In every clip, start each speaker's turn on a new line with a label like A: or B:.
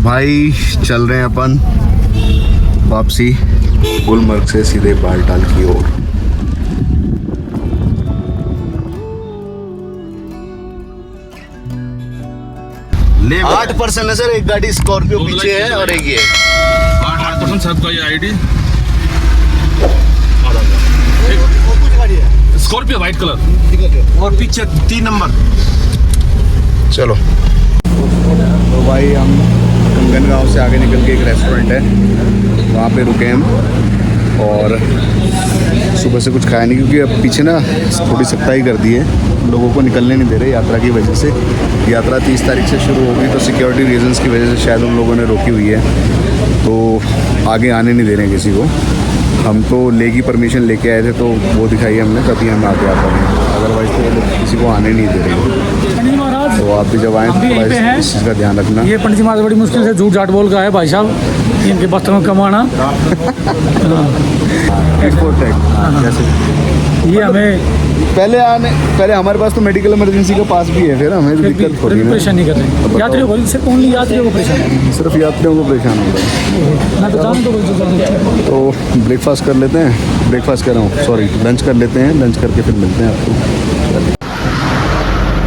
A: भाई चल रहे हैं अपन वापसी गुलमर्ग से सीधे बालटाल की ओर। ले 8% है सर, एक गाड़ी स्कॉर्पियो पीछे है और एक ये
B: 8% सबका ये आईडी स्कॉर्पियो वाइट कलर
C: और पीछे 3 नंबर।
A: चलो तो भाई हम कंगन गांव से आगे निकल के एक रेस्टोरेंट है वहाँ पे रुके हम, और सुबह से कुछ खाया नहीं क्योंकि अब पीछे ना थोड़ी सख्ताई कर दी है, लोगों को निकलने नहीं दे रहे यात्रा की वजह से। यात्रा 30 तारीख से शुरू होगी तो सिक्योरिटी रीजंस की वजह से शायद उन लोगों ने रोकी हुई है, तो आगे आने नहीं दे रहे हैं किसी को। हम तो ले की परमिशन लेके आए थे तो वो दिखाई हमने, तभी हम आगे आ पाए, अदरवाइज़ तो वो लोग किसी को आने नहीं दे रहे। तो आप भी जब आएँ तो इस चीज़ का ध्यान रखना।
D: ये पंडित जी महाराज बड़ी मुश्किल से झूठ झाट बोल का है भाई साहब, इनके वस्त्र में कमाना।
A: एक्सपोर्ट टैक्स जैसे
D: ये हमें
A: पहले हमारे पास तो मेडिकल इमरजेंसी का पास भी है, फिर हमें भी दिक्कत थोड़ी है।
D: परेशान नहीं कर रहे यात्रियों को, सिर्फ ओनली यात्रियों को परेशान,
A: सिर्फ यात्रियों को परेशान होता है।
D: मैं तो जानूँ
A: तो ब्रेकफास्ट कर लेते हैं, ब्रेकफास्ट कर रहा हूँ सॉरी, लंच कर लेते हैं, लंच करके फिर मिलते हैं आपको।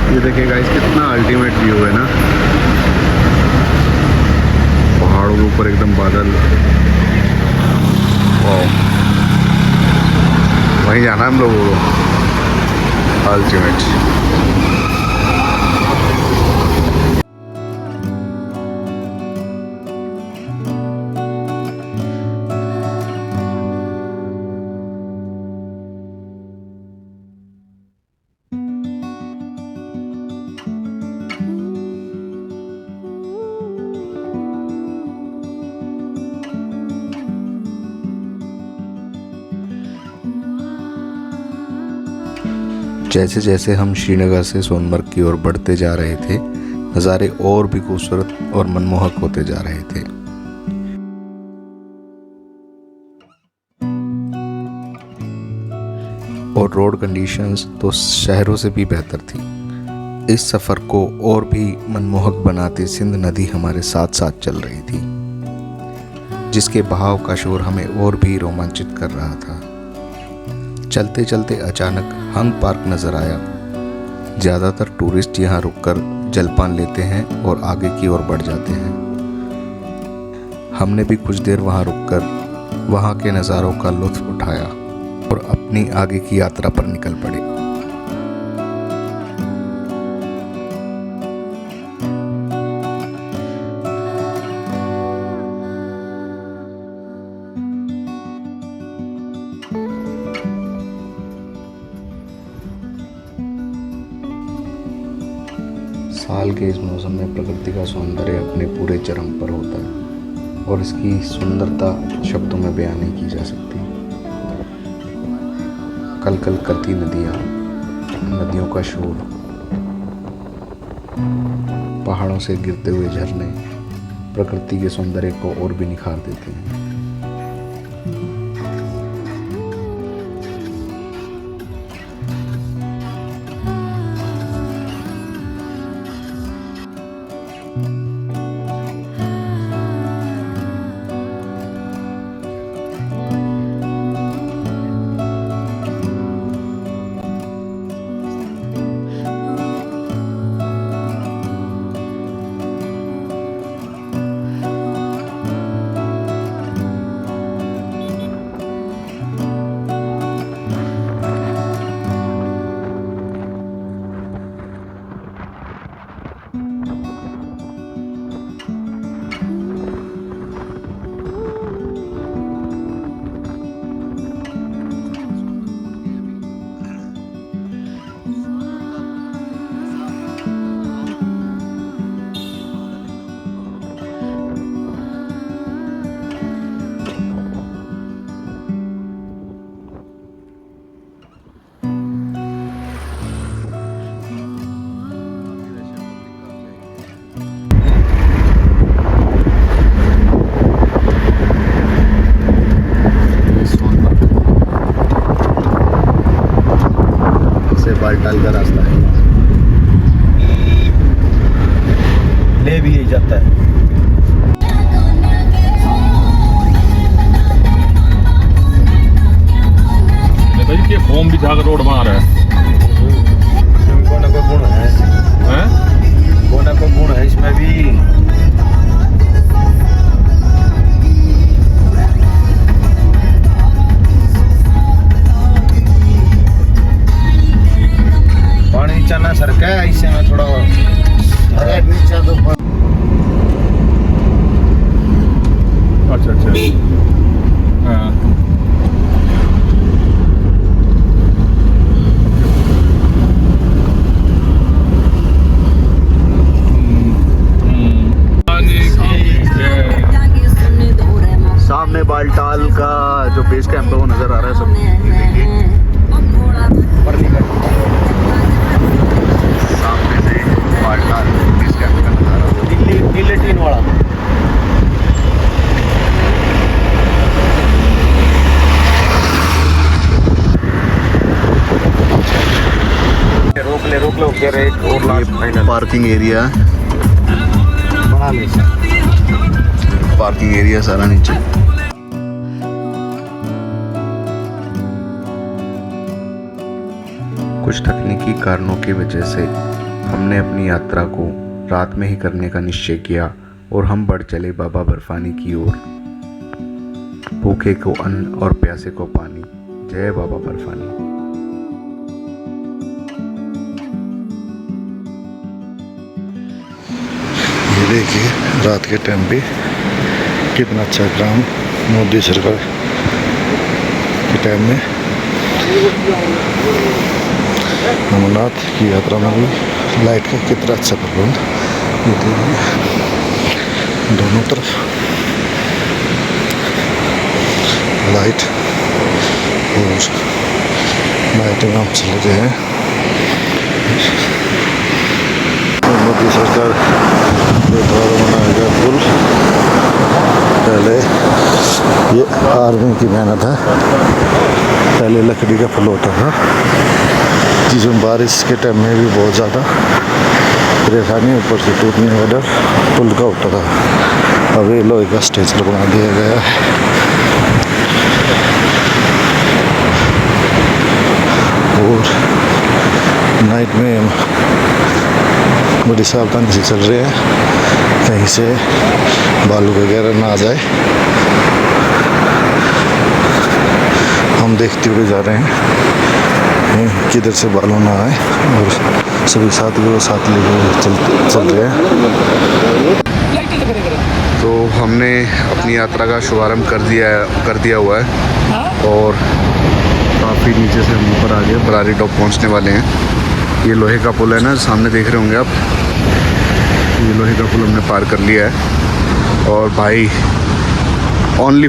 A: ये देखिए गाइस कितना अल्टीमेट व्यू है ना, पहाड़ों के ऊपर एकदम बादल। वहीं जाना हम लोगों को, अल्टीमेट। जैसे जैसे हम श्रीनगर से सोनमर्ग की ओर बढ़ते जा रहे थे, नज़ारे और भी खूबसूरत और मनमोहक होते जा रहे थे। और रोड कंडीशंस तो शहरों से भी बेहतर थी। इस सफ़र को और भी मनमोहक बनाती सिंध नदी हमारे साथ साथ चल रही थी, जिसके बहाव का शोर हमें और भी रोमांचित कर रहा था। चलते चलते अचानक हंग पार्क नज़र आया। ज़्यादातर टूरिस्ट यहाँ रुककर जलपान लेते हैं और आगे की ओर बढ़ जाते हैं। हमने भी कुछ देर वहाँ रुककर वहाँ के नज़ारों का लुत्फ़ उठाया और अपनी आगे की यात्रा पर निकल पड़े। साल के इस मौसम में प्रकृति का सौंदर्य अपने पूरे चरम पर होता है और इसकी सुंदरता शब्दों में बयान नहीं की जा सकती। कल कल करती नदियाँ, नदियों का शोर, पहाड़ों से गिरते हुए झरने प्रकृति के सौंदर्य को और भी निखार देते हैं। बालटाल का रास्ता है,
C: ले भी यही जाता है।
B: बिछा कर रोड बना रहा है
C: कोई ना कोई गुण है,
B: हैं?
C: कोई ना कोई गुण है इसमें भी। पानी नीचा ना सरका है, इससे में थोड़ा अरे नीचा तो
B: अच्छा अच्छा हाँ
A: सामने बालटाल का जो बेस कैंप है वो नज़र आ रहा है सब देखिए। सामने से बालटाल बेस कैंप का नज़ारा
C: दिल्ली गिलेटिन वाला। रोक ले फिर एक और लास्ट फाइनल
A: पार्किंग एरिया
C: बना ले।
A: पार्किंग एरिया सारा नीचे। कुछ तकनीकी कारणों की वजह से हमने अपनी यात्रा को रात में ही करने का निश्चय किया और हम बढ़ चले बाबा बर्फानी की ओर। भूखे को अन्न और प्यासे को पानी। जय बाबा बर्फानी।
E: ये देखिए रात के टाइम पे कितना अच्छा काम मोदी सरकार के टाइम में अमरनाथ की यात्रा में भी लाइट का कितना अच्छा प्रबंध। ये देखिए दोनों तरफ लाइट और लाइटिंग हम चले गए हैं। मोदी सरकार जो द्वारा बनाया गया पुल पहले ये आर्मी की मेहनत है। पहले लकड़ी का पुल होता था जिसमें बारिश के टाइम में भी बहुत ज़्यादा परेशानी ऊपर से टूटने का डर पुल का होता था। अब ये लोहे का स्ट्रक्चर बना दिया गया है और नाइट में बड़ी सावधानी से चल रहे हैं कहीं से बालू वगैरह ना आ जाए। हम देखते हुए जा रहे हैं किधर से बालू ना आए और सभी साथी को साथ लेकर चल रहे हैं।
A: तो हमने अपनी यात्रा का शुभारंभ कर दिया हुआ है और काफ़ी नीचे से हम ऊपर आ गए, बरारी टॉप पहुंचने वाले हैं। ये लोहे का पुल है ना, सामने देख रहे होंगे आप। ये लोहे का पुल हमने पार कर लिया है और भाई ओनली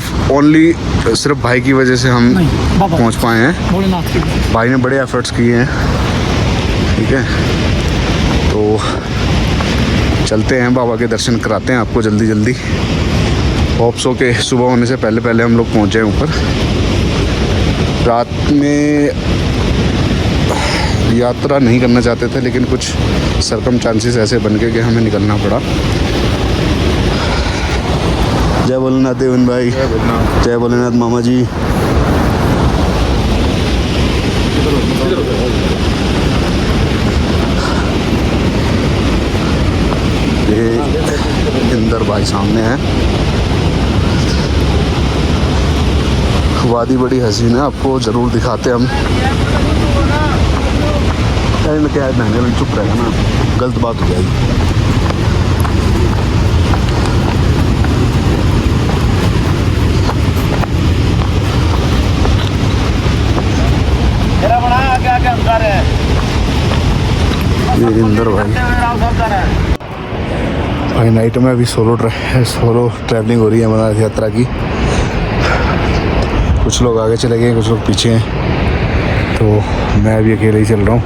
A: सिर्फ भाई की वजह से हम पहुंच पाए हैं।
D: भोलेनाथ की
A: भाई ने बड़े एफर्ट्स किए हैं, ठीक है। तो चलते हैं, बाबा के दर्शन कराते हैं आपको जल्दी जल्दी। होप सो के सुबह होने से पहले पहले हम लोग पहुंच जाएं ऊपर। रात में यात्रा नहीं करना चाहते थे लेकिन कुछ सरकमस्टांसेस ऐसे बन गए कि हमें निकलना पड़ा। जय भोलेनाथ देवन भाई, जय भोलेनाथ मामा जी। ये इंदर भाई सामने है। वादी बड़ी हसीन है, आपको ज़रूर दिखाते हम। क्या है महंगे चुप रहेगा ना, गलत बात हो जाएगी। ये इंदर भाई नाइट में अभी सोलो ट्रैवलिंग हो रही है अमरनाथ यात्रा की। कुछ लोग आगे चले गए, कुछ लोग पीछे हैं, तो मैं अभी अकेले ही चल रहा हूँ।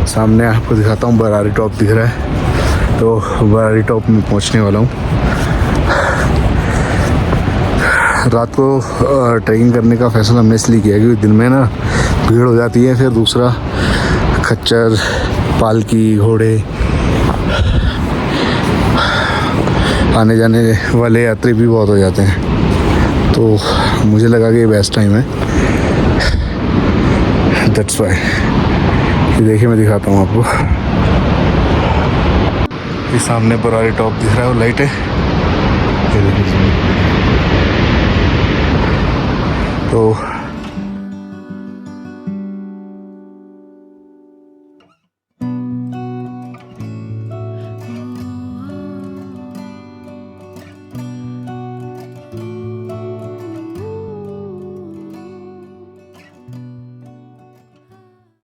A: सामने आपको दिखाता हूँ, बरारी टॉप दिख रहा है, तो बरारी टॉप में पहुँचने वाला हूँ। रात को ट्रैकिंग करने का फैसला हमने इसलिए किया क्योंकि दिन में ना भीड़ हो जाती है, फिर दूसरा खच्चर, पालकी, घोड़े, आने जाने वाले यात्री भी बहुत हो जाते हैं। तो मुझे लगा कि ये बेस्ट टाइम है दैट्स वाई। ये देखिए मैं दिखाता हूँ आपको, ये सामने बरारी टॉप दिख रहा है, वो लाइट है, ये देखिए। तो